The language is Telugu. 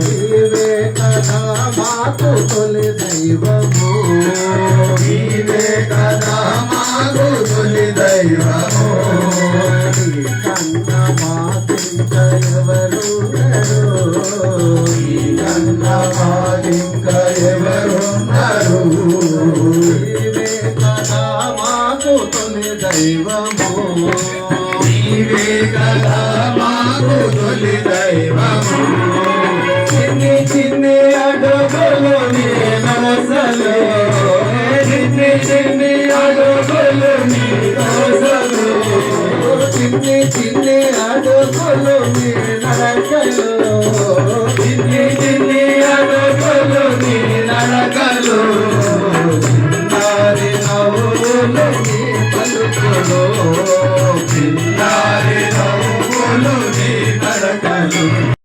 నీవే కదా మాకు తొలి దైవము, నీవే కదా మాకు తొలి దైవము. కన్న మాకింక ఎవరున్నారు, కన్న మాకింక ఎవరున్నారు. నీవే కదా మాకు తొలి దైవము, నీవే కదా మాకు తొలి దైవము. చిన్ని చిన్ని అడుగులు నీ నరసలు, చిన్ని చిన్ని అడుగులు నీ నరసలు, చిన్ని చిన్ని అడుగులు నీ నరసలు.